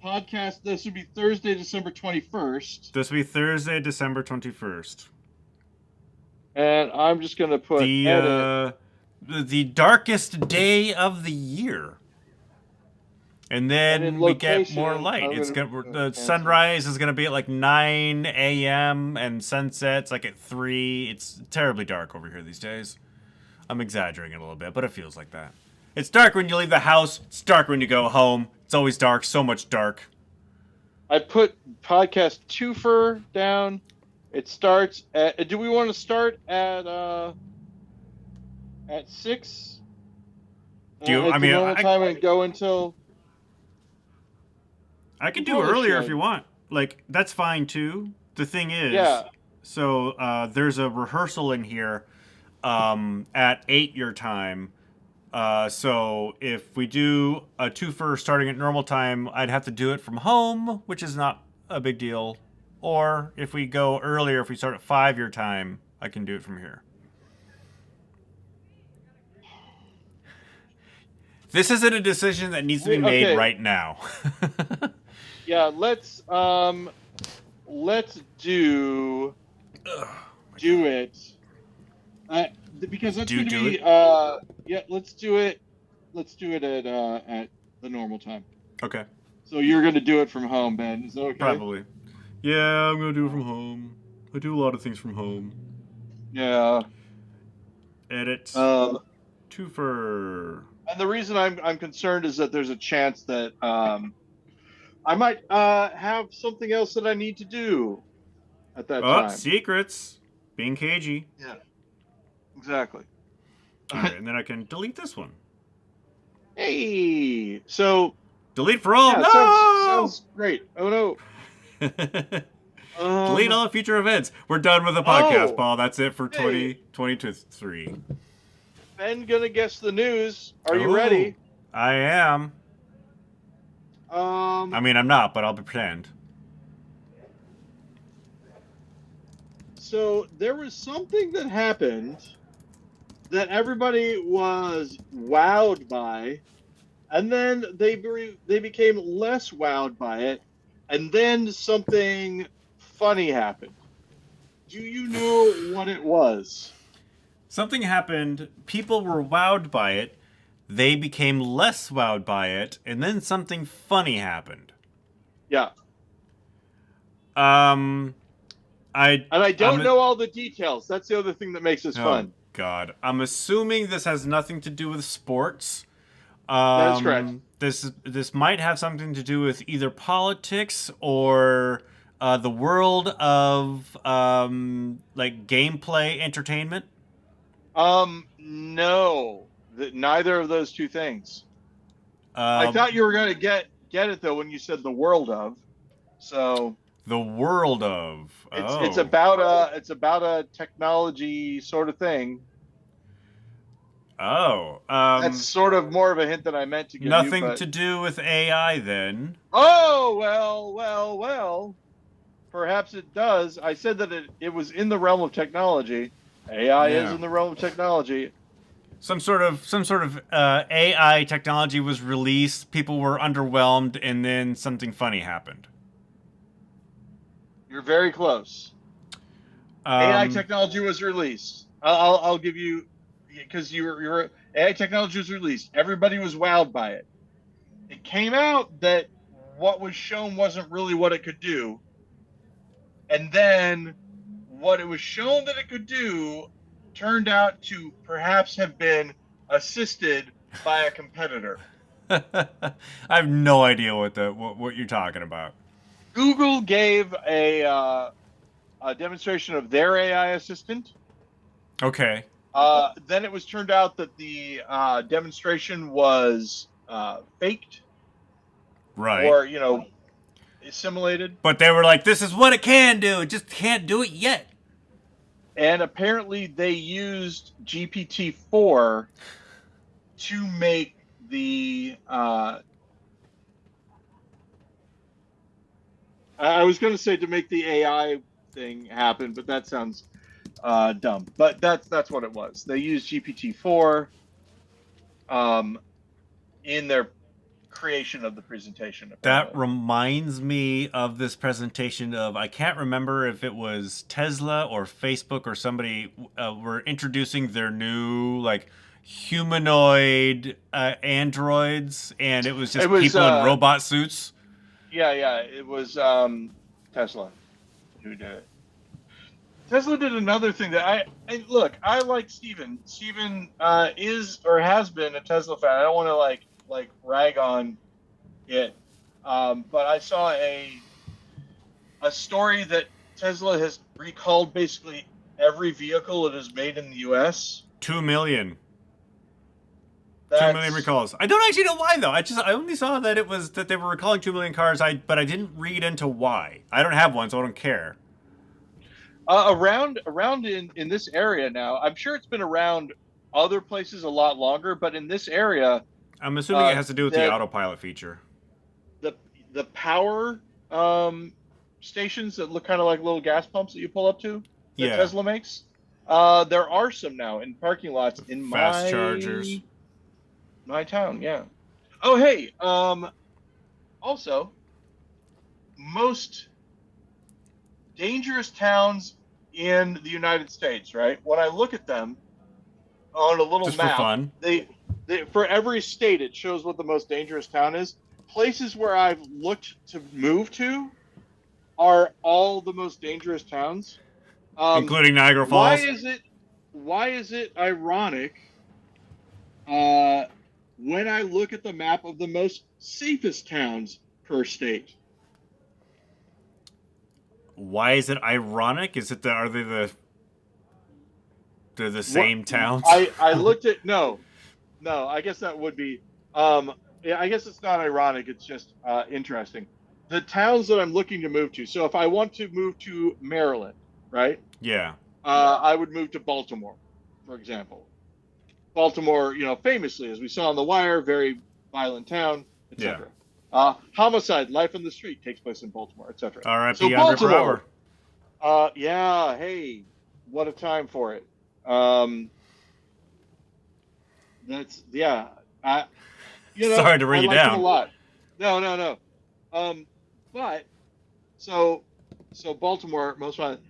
Podcast. This would be Thursday, December 21st. This would be Thursday, December 21st. And I'm just gonna put the darkest day of the year. And then we get more light. The sunrise is going to be at like 9 a.m. and sunset's like at 3. It's terribly dark over here these days. I'm exaggerating a little bit, but it feels like that. It's dark when you leave the house. It's dark when you go home. It's always dark. So much dark. I put podcast twofer down. It starts at. Do we want to start at 6? Time and go until. I could do earlier if you want. Like, that's fine too. The thing is, so there's a rehearsal in here at 8 your time. So if we do a twofer starting at normal time, I'd have to do it from home, which is not a big deal. or if we go earlier, if we start at 5 your time, I can do it from here. This isn't a decision that needs to be made Okay. right now. Yeah, let's do it. Because that's going to Do be it. yeah, let's do it. Let's do it at the normal time. Okay. So you're going to do it from home, Ben. Is that okay? Probably. Yeah, I'm gonna do it from home. I do a lot of things from home. Yeah. Edit. Um, Twofer. and the reason I'm concerned is that there's a chance that I might have something else that I need to do at that Oh, time. secrets. Being cagey. Yeah. Exactly. Alright, and then I can delete this one. Hey. So Delete for all. yeah, No! sounds great. Oh no. Delete all future events. We're done with the podcast, Oh, Paul. That's it for hey. 2023. Ben gonna guess the news. Are you Ooh, ready? I am. I mean, I'm not, but I'll pretend. So there was something that happened that everybody was wowed by, and then they became less wowed by it, and then something funny happened. Do you know what it was? Something happened. People were wowed by it. They became less wowed by it, and then something funny happened. Yeah. I don't know all the details. That's the other thing that makes this fun. God, I'm assuming this has nothing to do with sports. That is correct. This might have something to do with either politics or the world of like gameplay entertainment. No, neither of those two things. I thought you were going to get it though when you said the world of. So the world of. It's about a technology sort of thing. Oh, that's sort of more of a hint than I meant to give nothing you. Nothing to do with AI then. Oh well. Perhaps it does. I said that it was in the realm of technology. AI is in the realm of technology. Some sort of AI technology was released. People were underwhelmed, and then something funny happened. You're very close. AI technology was released. I'll give you, because your AI technology was released. Everybody was wowed by it. It came out that what was shown wasn't really what it could do, and then what it was shown that it could do turned out to perhaps have been assisted by a competitor. I have no idea what you're talking about. Google gave a demonstration of their AI assistant. Okay. Then it was turned out that the demonstration was faked. Right. Or, assimilated. But they were like, this is what it can do. It just can't do it yet. And apparently they used GPT-4 to make the... I was going to say to make the AI thing happen, but that sounds dumb. But that's what it was. They used GPT-4 in their creation of the presentation. That reminds me of this presentation of, I can't remember if it was Tesla or Facebook or somebody were introducing their new like humanoid androids, and it was just people in robot suits. Yeah, it was Tesla who did it. Tesla did another thing that I like Steven. Steven is or has been a Tesla fan. I don't want to like rag on it, but I saw a story that Tesla has recalled basically every vehicle it has made in the U.S. 2 million. 2 million recalls. I don't actually know why though. I only saw that it was that they were recalling 2 million cars. But I didn't read into why. I don't have one, so I don't care. Around in this area now, I'm sure it's been around other places a lot longer, but in this area, I'm assuming it has to do with the autopilot feature. The power stations that look kind of like little gas pumps that you pull up to that Yeah. Tesla makes. There are some now in parking lots in Fast chargers. my town. Yeah. Oh, hey. Also, most dangerous towns in the United States, right? When I look at them on a little Just for map, fun. they for every state it shows what the most dangerous town is. Places where I've looked to move to are all the most dangerous towns. Um, Including Niagara why Falls. is it why is it ironic uh, when I look at the map of the most safest towns per state? Why is it ironic? Is it are they they're the What same towns? I looked at no, I guess that would be yeah, I guess it's not ironic, it's just interesting. The towns that I'm looking to move to. So if I want to move to Maryland, right? Yeah. I would move to Baltimore, for example. Baltimore, famously, as we saw on The Wire, very violent town, Yeah. etc. Homicide, life on the street takes place in Baltimore, etc. So R.I.P. Andre Baltimore, Brower. yeah, hey, what a time for it. Um, that's yeah, I, Sorry to I bring you like them a down. lot. No, no, no. But so Baltimore, most violent.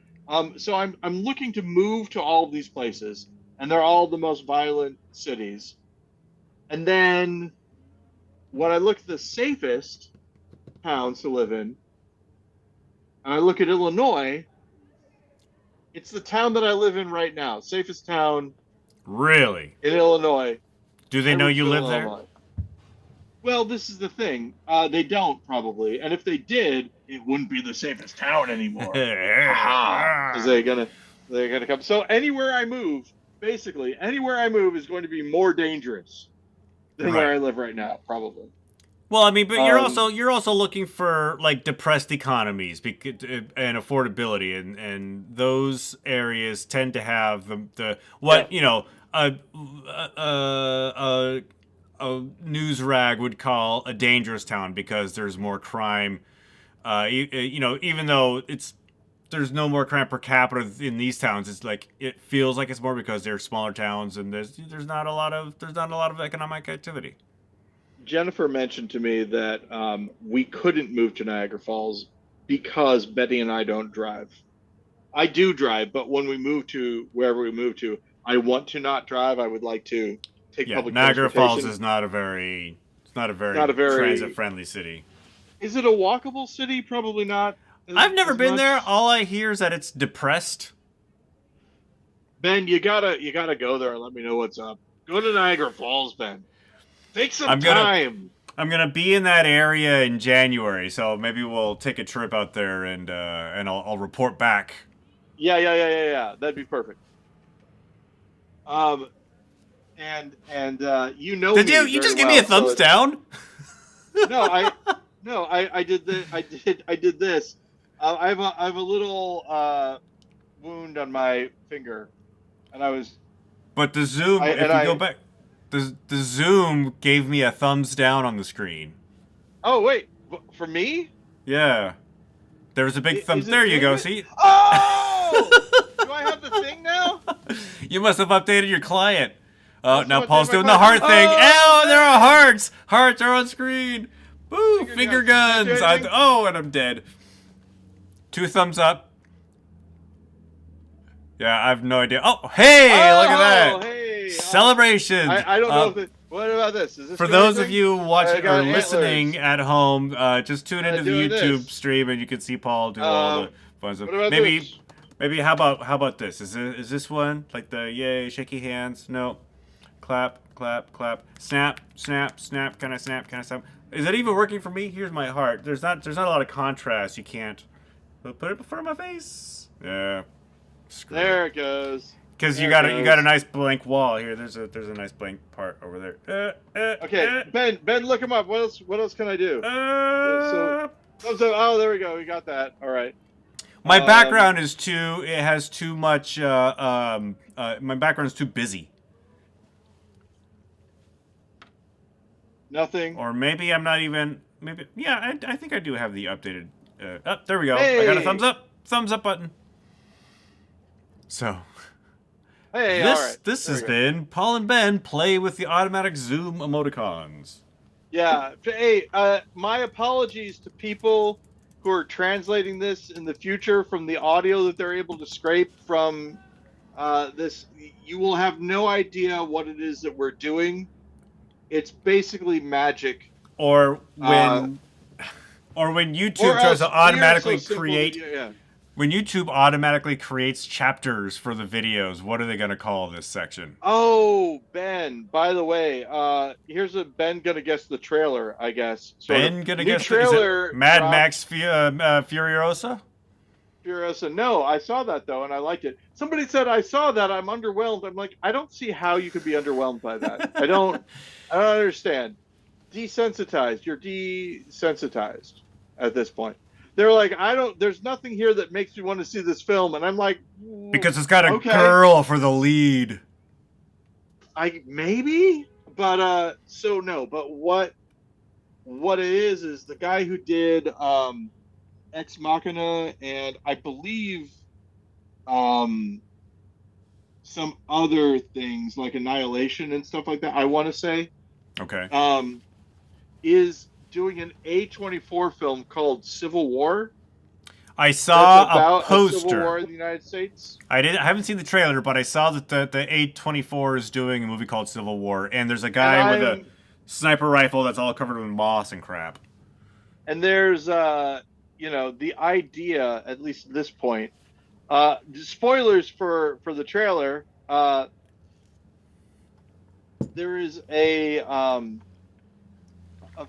So I'm looking to move to all of these places, and they're all the most violent cities. And then when I look at the safest towns to live in, and I look at Illinois, it's the town that I live in right now. Safest town Really? in Illinois, Do they know you Edwardsville, live there? Illinois. Well, this is the thing. They don't probably, and if they did, it wouldn't be the safest town anymore. Haha, because they're gonna come. So anywhere I move is going to be more dangerous than where Right. I live right now, probably. Well, I mean, but Um, you're also looking for like depressed economies and affordability, and those areas tend to have the yeah, what a news rag would call a dangerous town because there's more crime. Even though there's no more crime per capita in these towns, it's like it feels like it's more because they're smaller towns and there's not a lot of economic activity. Jennifer mentioned to me that we couldn't move to Niagara Falls because Betty and I don't drive. I do drive, but when we move to wherever we move to, I want to not drive. I would like to take Yeah, public Niagara Falls transportation. is not a very it's not a Not very a transit very. friendly city. Is it a walkable city? Probably not I've never as been there. much. All I hear is that it's depressed. Ben, you gotta go there and let me know what's up. Go to Niagara Falls, Ben. Take some I'm gonna time. I'm gonna be in that area in January, so maybe we'll take a trip out there and I'll report back. Yeah, yeah, yeah, yeah, yeah. That'd be perfect. Um, and you know Did me you very just give me a well, so thumbs down? no, I did this. I have a little wound on my finger, and I was But the zoom, I and if you go I. back, the zoom gave me a thumbs down on the screen. Oh wait, for me? Yeah, there was a big thumb. Is it There you doing go. it? See, Oh! Do I have the thing now? you must have updated your client. Oh, Must now have Paul's updated doing my the heart client. thing. Oh, Ew, there are man! hearts. Hearts are on screen. Woo, finger Guns. Did guns. I do anything? And I'm dead. 2 thumbs up. Yeah, I have no idea. Oh, hey, look at Oh, that. hey! Celebrations. I don't know if it. What about this? Is this For doing those of anything? you I watching or got listening antlers. at home, just tune into the Doing YouTube this. stream and you can see Paul do all the fun stuff. What about Maybe, this? maybe how about this? Is this one like the yay shaky hands? No, clap, clap, clap, snap, snap, snap. Can I snap? Can I snap? Is that even working for me? Here's my heart. There's not a lot of contrast. You can't. But put it in front of my face. Yeah. Screw it. There it goes. Because There it you got a goes. nice blank wall here. There's a nice blank part over there. Okay, Ben, look him up. What else can I do? So, Uh, oh, there we go. We got that. All right. my Um, background is too. It has too much. My background is too busy. Nothing. Or maybe I'm not even. Maybe yeah. I think I do have the updated There we go. I got a Hey, thumbs up button. So hey, all this right. this There has we go. been Paul and Ben play with the automatic zoom emoticons. Yeah. Hey, my apologies to people who are translating this in the future from the audio that they're able to scrape from this. You will have no idea what it is that we're doing. It's basically magic. Or Uh, when or YouTube tries to else we are so automatically simple that create yeah. when YouTube automatically creates chapters for the videos, what are they going to call this section? Oh, Ben, by the way, here's a Ben gonna guess the trailer, I guess. Sort of. Ben gonna New guess is it trailer Mad dropped. Max Furiosa? Furiosa. No, I saw that though, and I liked it. Somebody said I saw that. I'm underwhelmed. I'm like, I don't see how you could be underwhelmed by that. I don't understand. Desensitized. You're desensitized at this point. They're like, I don't. There's nothing here that makes me want to see this film, and I'm like, Because it's got a okay, girl for the lead. I maybe, but so no, but what it is the guy who did Ex Machina and I believe um some other things like Annihilation and stuff like that. I want to say Okay. um is doing an A24 film called Civil War. I That's saw a about a civil war poster. in the United States. I haven't seen the trailer, but I saw that the A24 is doing a movie called Civil War, and there's a And guy with a I'm sniper rifle that's all covered in moss and crap. and there's the idea at least at this point. Spoilers for the trailer. There is a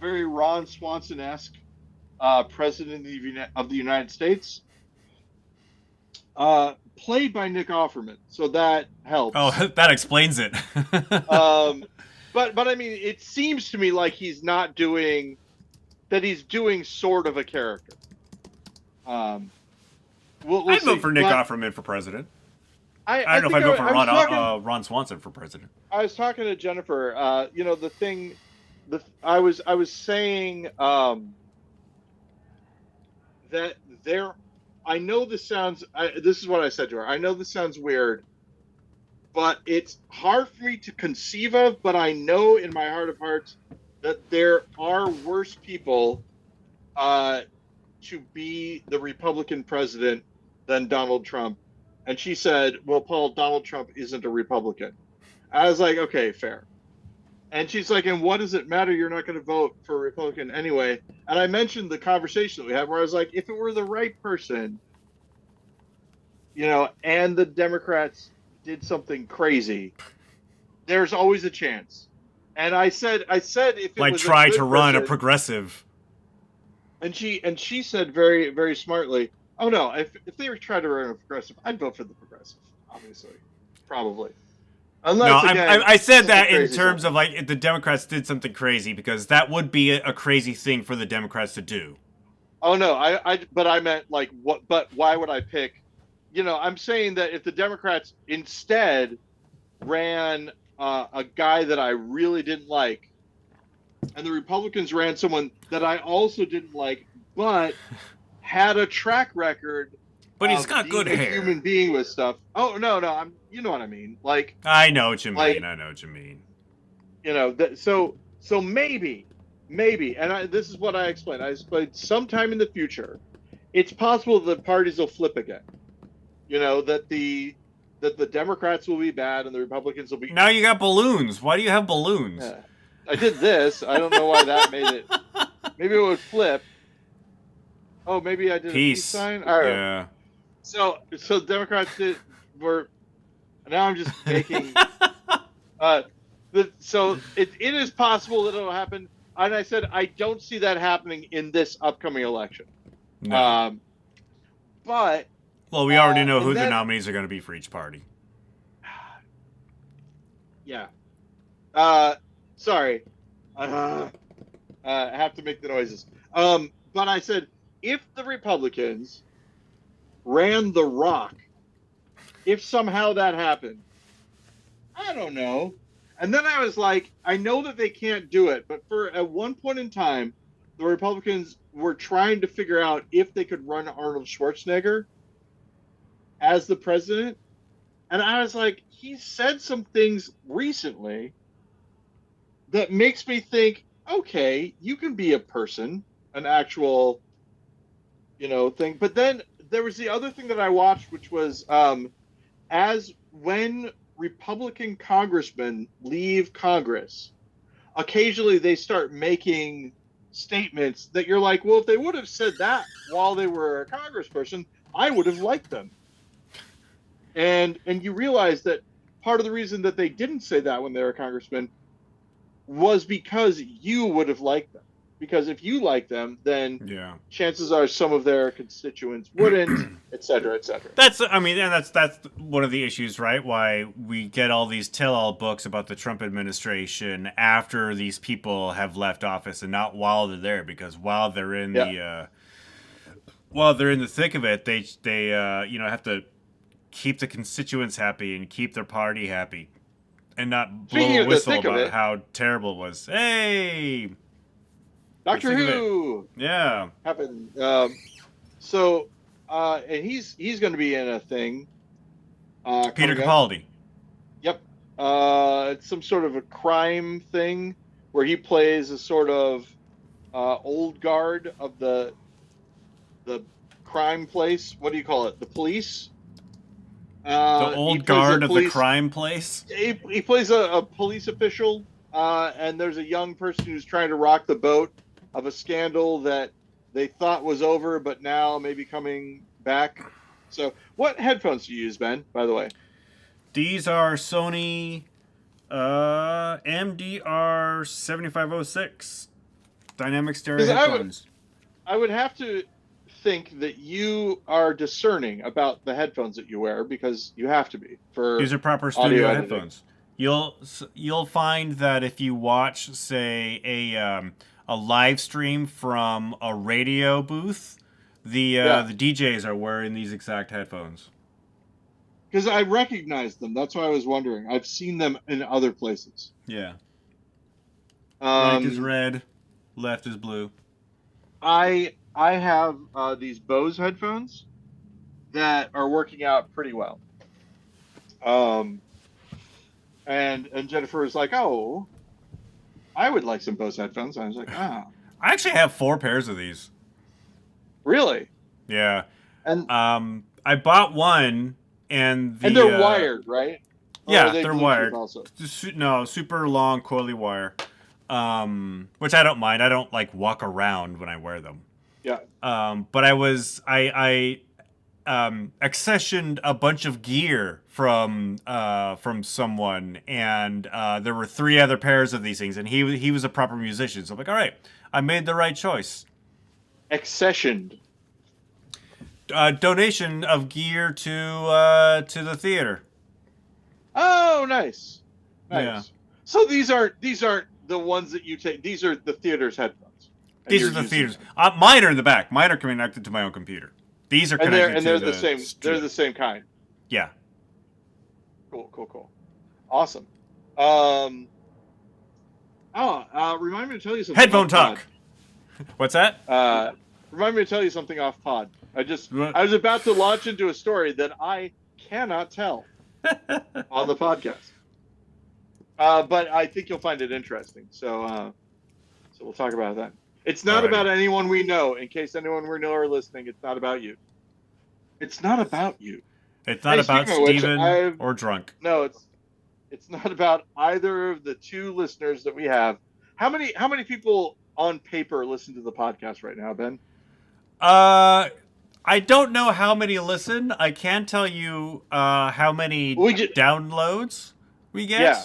very Ron Swanson-esque president of the United States, played by Nick Offerman, so that Oh, helps. that explains it. Um, but I mean, it seems to me like he's not doing that. He's doing sort of a character. Um, we'll I'd vote see. for Nick But Offerman for president. I I don't know think if I'd vote for I was talking. Ron Swanson for president. I was talking to Jennifer. The thing. I was saying that there. I know this sounds. This is what I said to her. I know this sounds weird, but it's hard for me to conceive of. But I know in my heart of hearts that there are worse people to be the Republican president than Donald Trump. And she said, "Well, Paul, Donald Trump isn't a Republican." I was like, "Okay, fair." And she's like, "And what does it matter? You're not going to vote for a Republican anyway." And I mentioned the conversation that we had where I was like, if it were the right person, and the Democrats did something crazy, there's always a chance. And I said if it Like was a try to good run a person, progressive. and she said very, very smartly, "Oh no, if they were trying to run a progressive, I'd vote for the progressive, obviously, probably, No, unless again I said something that in crazy terms of happened." like if the Democrats did something crazy because that would be a crazy thing for the Democrats to do. Oh no, but I meant like what? But why would I pick? I'm saying that if the Democrats instead ran a guy that I really didn't like, and the Republicans ran someone that I also didn't like, but had a track record But he's of got good being a hair. human being with stuff. Oh no, you know what I mean? Like, I know what you mean. like I know what you mean. so maybe, and this is what I explained. I explained sometime in the future, it's possible that parties will flip again. That the Democrats will be bad and the Republicans will be. Now you got balloons. Why do you have balloons? Yeah. I did this. I don't know why that made it. Maybe it would flip. Oh, maybe I did a peace sign. I don't know. Yeah. So Democrats were. Now I'm just making. So it is possible that it'll happen, and I said I don't see that happening in this upcoming election. No. But Well, we already know and who the then- nominees are going to be for each party. Yeah. Sorry. I have to make the noises. But I said, if the Republicans ran The Rock, if somehow that happened, I don't know. And then I was like, I know that they can't do it, but at one point in time, the the Republicans were trying to figure out if they could run Arnold Schwarzenegger as the president. And I was like, he said some things recently that makes me think, okay, you can be a person, an actual, thing. But then there was the other thing that I watched, which was as when Republican congressmen leave Congress, occasionally they start making statements that you're like, well, if they would have said that while they were a congressperson, I would have liked them. And you realize that part of the reason that they didn't say that when they were a congressman was because you would have liked them. Because if you like them, then Yeah. chances are some of their constituents wouldn't, et cetera, et cetera. That's one of the issues, right? Why we get all these tell-all books about the Trump administration after these people have left office and not while they're there, because while they're in the thick of it, they have to keep the constituents happy and keep their party happy, and not blow Speaking a of the whistle thick of about it, how terrible it was. Hey, Doctor Who yeah, happened. And he's going to be in a thing. Peter coming up. Capaldi. Yep. It's some sort of a crime thing where he plays a sort of old guard of the crime place. What do you call it? The police. The old guard of the crime place. He plays a police official, and there's a young person who's trying to rock the boat of a scandal that they thought was over, but now maybe coming back. So, what headphones do you use, Ben, by the way? These are Sony MDR 7506 dynamic stereo headphones. I would have to think that you are discerning about the headphones that you wear, because you have to be for these are proper studio headphones. You'll find that if you watch, say, a live stream from a radio booth, the DJs are wearing these exact headphones. Because I recognize them. That's why I was wondering. I've seen them in other places. Yeah. Right is red, left is blue. I have these Bose headphones that are working out pretty well. And Jennifer was like, "Oh, I would like some Bose headphones." I was like, "Ah." I actually have 4 pairs of these. Really? Yeah. And I bought one, and they're wired, right? Yeah, they're wired. Also? No, super long coily wire. Which I don't mind. I don't like walk around when I wear them. Yeah. But I accessioned a bunch of gear from someone, and there were 3 other pairs of these things, and he was a proper musician, so I'm like, all right, I made the right choice. Accessioned. Donation of gear to the theater. Oh, nice. Yeah. So these aren't the ones that you take. These are the theater's headphones. These are the theaters. Mine are in the back. Mine are connected to my own computer. These are connected and they're the same. They're the same kind. Yeah. Cool. Awesome. Remind me to tell you something. Headphone talk. What's that? Remind me to tell you something off pod. I was about to launch into a story that I cannot tell on the podcast. But I think you'll find it interesting. So we'll talk about that. It's not about anyone we know. In case anyone we know are listening, it's not about you. It's not about you. It's not about Steven or drunk. No, it's not about either of the 2 listeners that we have. How many people on paper listen to the podcast right now, Ben? I don't know how many listen. I can tell you how many downloads we get. Yeah.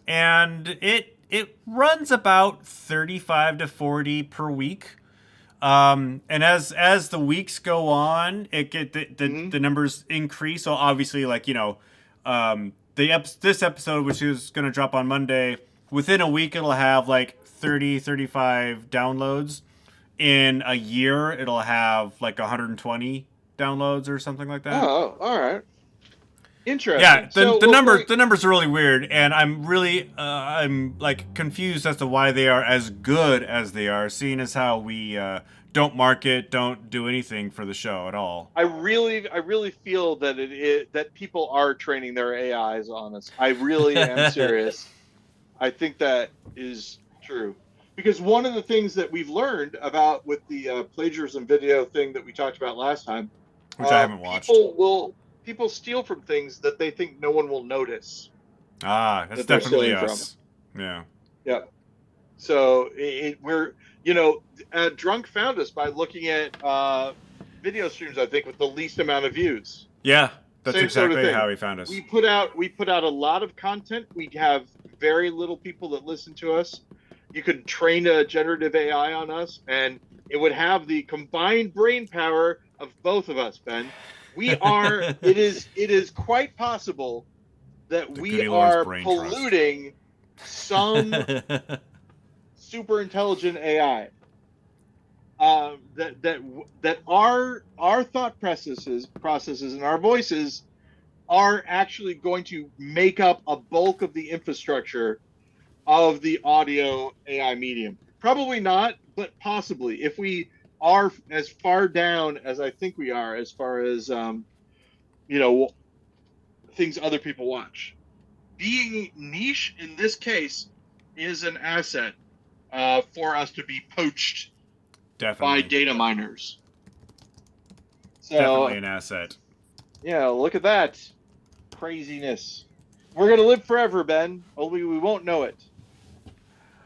And it runs about 35 to 40 per week. And as the weeks go on, the numbers increase. So obviously, like, this episode, which is going to drop on Monday, within a week it'll have like 30, 35 downloads. In a year, it'll have like 120 downloads or something like that. Oh, all right. Interesting. Yeah, the So the we'll numbers bring. the numbers are really weird, and I'm really I'm like confused as to why they are as good as they are, seeing as how we don't market, don't do anything for the show at all. I really feel that that people are training their AIs on us. I really am serious. I think that is true because one of the things that we've learned about with the plagiarism video thing that we talked about last time, Which I haven't watched. people steal from things that they think no one will notice Ah, that's that they're definitely stealing from. us. Yeah. Yeah. So we're Drunk found us by looking at video streams. I think with the least amount of views. Yeah, that's Same sort of exactly thing. how he found us. We put out a lot of content. We have very little people that listen to us. You could train a generative AI on us, and it would have the combined brain power of both of us, Ben. We are. It is quite possible that The we GudeLaurance are Brain Trust. polluting some super intelligent AI. That our thought processes and our voices are actually going to make up a bulk of the infrastructure of the audio AI medium. Probably not, but possibly. If we are as far down as I think we are, as far as you know, things other people watch, being niche in this case is an asset for us to be poached by Definitely. data miners. Definitely So an asset. yeah, look at that craziness. We're gonna live forever, Ben. Only we won't know it.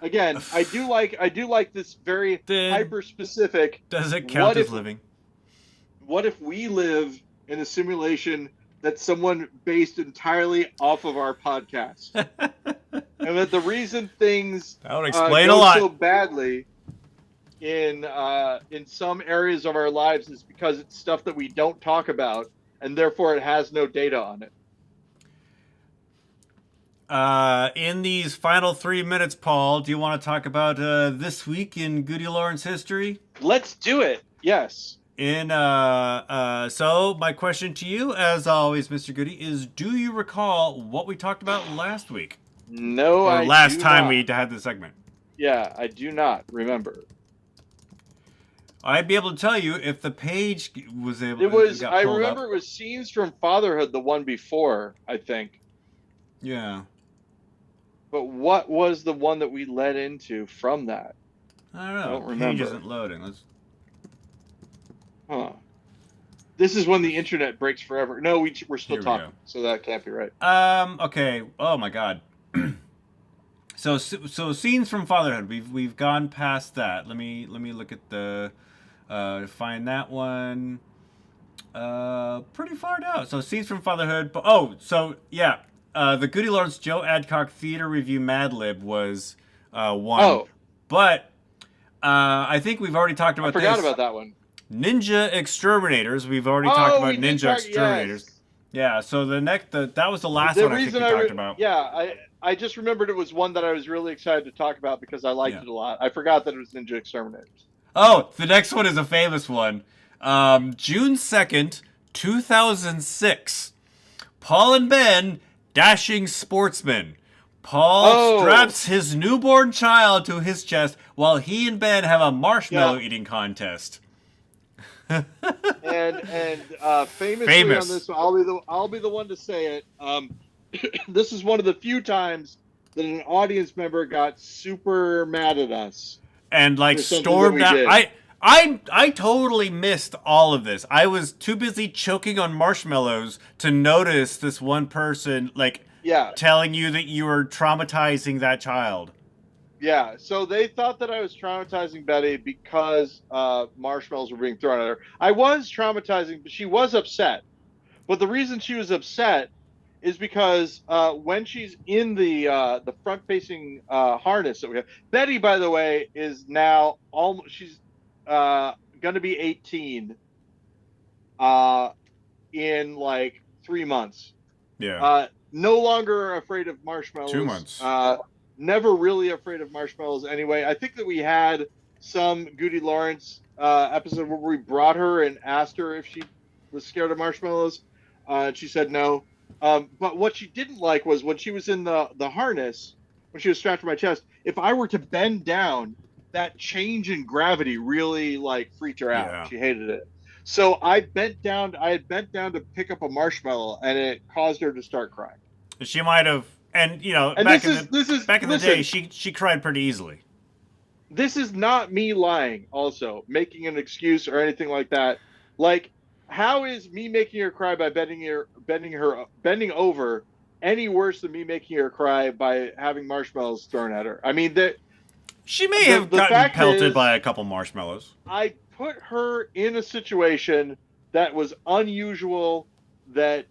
Again, I do like this very Did hyper specific. does it count What as if living? what if we live in a simulation that someone based entirely off of our podcast, That and that the reason things would explain a go so lot. badly in some areas of our lives is because it's stuff that we don't talk about, and therefore it has no data on it. In these final 3 minutes, Paul, do you want to talk about this week in GudeLaurance history? Let's do it. Yes. So my question to you, as always, Mr. Goody, is: do you recall what we talked about last week No, or I last do time not. we had this segment? Yeah, I do not remember. I'd be able to tell you if the page was It able was. got I pulled remember up. it was scenes from Fatherhood, the one before, I think. Yeah, But what was the one that we led into from that? I don't I know. don't Page remember. isn't loading. Let's. Huh. This is when the internet breaks forever. No, we're still Here we go. talking, so that can't be right. Okay. Oh my God. So scenes from Fatherhood. We've gone past that. Let me look at the find that one. Pretty far down. So scenes from Fatherhood. Oh, so yeah. The GudeLaurance Joe Adcock Theater Review Mad Lib was one, Oh, but I think we've already talked I about forgot this. about that one. Ninja Exterminators. We've already talked Oh, about we did Ninja talk. Exterminators. Yes. Yeah. So that was the last The one I think reason we talked about. yeah, I just remembered it was one that I was really excited to talk about because I liked Yeah. it a lot. I forgot that it was Ninja Exterminators. Oh, the next one is a famous one. June 2nd, 2006. Paul and Ben, dashing sportsmen. Paul Oh, straps his newborn child to his chest while he and Ben have a marshmallow yeah. eating contest. And famously on Famous. this one, I'll be the one to say it. This is one of the few times that an audience member got super mad at us And like for something that stormed we out. did. I totally missed all of this. I was too busy choking on marshmallows to notice this one person like Yeah, telling you that you were traumatizing that child. yeah. So they thought that I was traumatizing Betty because marshmallows were being thrown at her. I was traumatizing, but she was upset. But the reason she was upset is because when she's in the front-facing harness that we have, Betty, by the way, is now almost she's going to be 18 uh, in like 3 months. Yeah. No longer afraid of marshmallows. 2 months. Never really afraid of marshmallows anyway. I think that we had some GudeLaurance episode where we brought her and asked her if she was scared of marshmallows. And she said no. But what she didn't like was when she was in the harness, when she was strapped to my chest. If I were to bend down, that change in gravity really like freaked her out. Yeah. She hated it. So I bent down. I had bent down to pick up a marshmallow, and it caused her to start crying. She might have, and And back in the day, listen, she cried pretty easily. this is not me lying. Also, making an excuse or anything like that. Like, how is me making her cry by bending over any worse than me making her cry by having marshmallows thrown at her? I mean, She may have the gotten fact pelted is, by a couple marshmallows. I put her in a situation that was unusual, that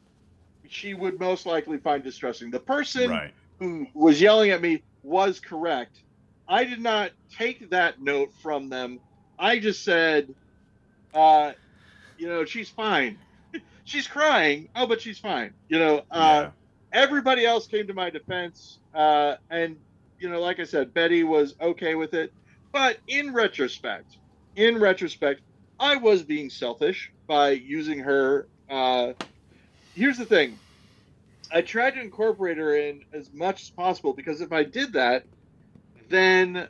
she would most likely find distressing. The person Right. who was yelling at me was correct. I did not take that note from them. I just said, uh, she's fine. She's crying. Oh, but she's fine. Yeah. Everybody else came to my defense. And, like I said, Betty was okay with it. But in retrospect, I was being selfish by using her. Here's the thing. I tried to incorporate her in as much as possible, because if I did that, then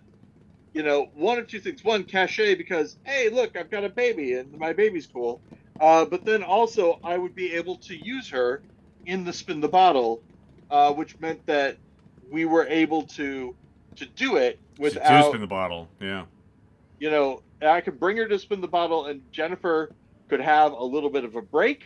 one of two things. One, cachet, because hey, look, I've got a baby and my baby's cool. But then also, I would be able to use her in the spin the bottle, which meant that we were able to do it She too without, spin the bottle. Yeah. I could bring her to spin the bottle, and Jennifer could have a little bit of a break.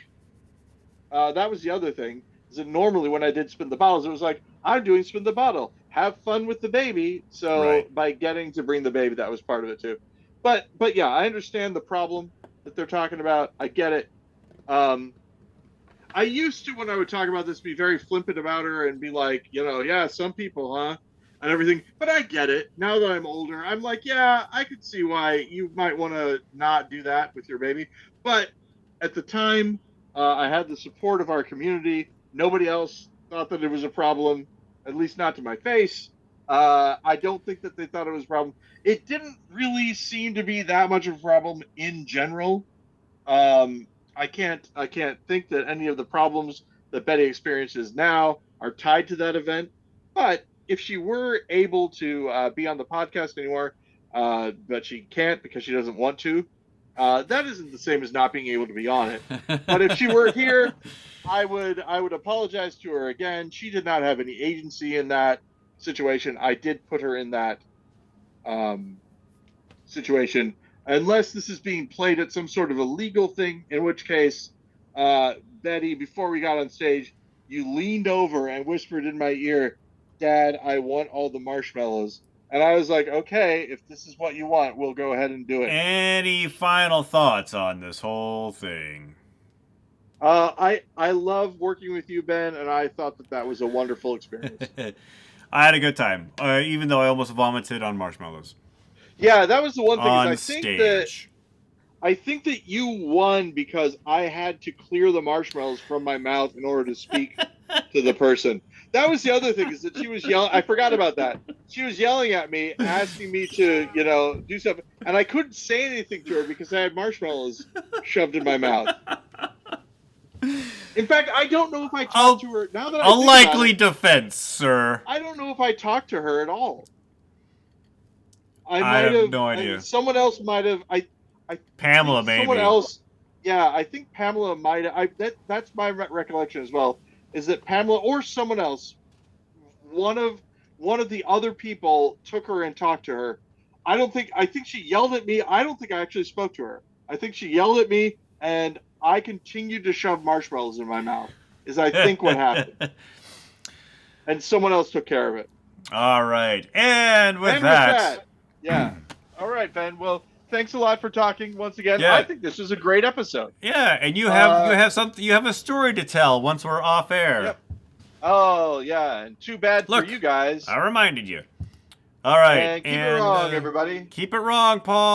That was the other thing. Is that normally when I did spin the bottles, it was like, I'm doing spin the bottle, have fun with the baby. So Right. by getting to bring the baby, that was part of it too. But yeah, I understand the problem that they're talking about. I get it. I used to, when I would talk about this, be very flippant about her and be like, yeah, some people, huh? And everything. But I get it. Now that I'm older, I'm like, yeah, I could see why you might want to not do that with your baby. But at the time, I had the support of our community. Nobody else thought that it was a problem, at least not to my face. I don't think that they thought it was a problem. It didn't really seem to be that much of a problem in general. I can't think that any of the problems that Betty experiences now are tied to that event. But if she were able to be on the podcast anymore, but she can't because she doesn't want to, that isn't the same as not being able to be on it. But if she were here, I would apologize to her again. She did not have any agency in that situation. I did put her in that situation, unless this is being played at some sort of a legal thing, in which case, Betty, before we got on stage, you leaned over and whispered in my ear, Dad, I want all the marshmallows. And I was like, okay, if this is what you want, we'll go ahead and do it. Any final thoughts on this whole thing? I love working with you, Ben, and I thought that was a wonderful experience. I had a good time, even though I almost vomited on marshmallows. Yeah, that was the one thing. On I stage. think that you won because I had to clear the marshmallows from my mouth in order to speak to the person. That was the other thing, is that she was yelling. I forgot about that. She was yelling at me, asking me to, do something, and I couldn't say anything to her because I had marshmallows shoved in my mouth. In fact, I don't know if I talked to her. Now that I a think likely about it, defense, sir. I don't know if I talked to her at all. I I might have no idea. Someone else might have. Pamela, maybe. Someone else. Yeah, I think Pamela might have. That's my recollection as well. Is that Pamela or someone else? One of the other people took her and talked to her. I think she yelled at me. I don't think I actually spoke to her. I think she yelled at me, and I continued to shove marshmallows in my mouth. Is I think what happened. And someone else took care of it. All right, and with that, yeah. All right, Ben. Well, thanks a lot for talking once again. Yeah. I think this was a great episode. yeah, and you have something. You have a story to tell once we're off air. Yep. Oh yeah, and too bad Look, for you guys. I reminded you. All right, And keep it wrong, everybody. Keep it wrong, Paul.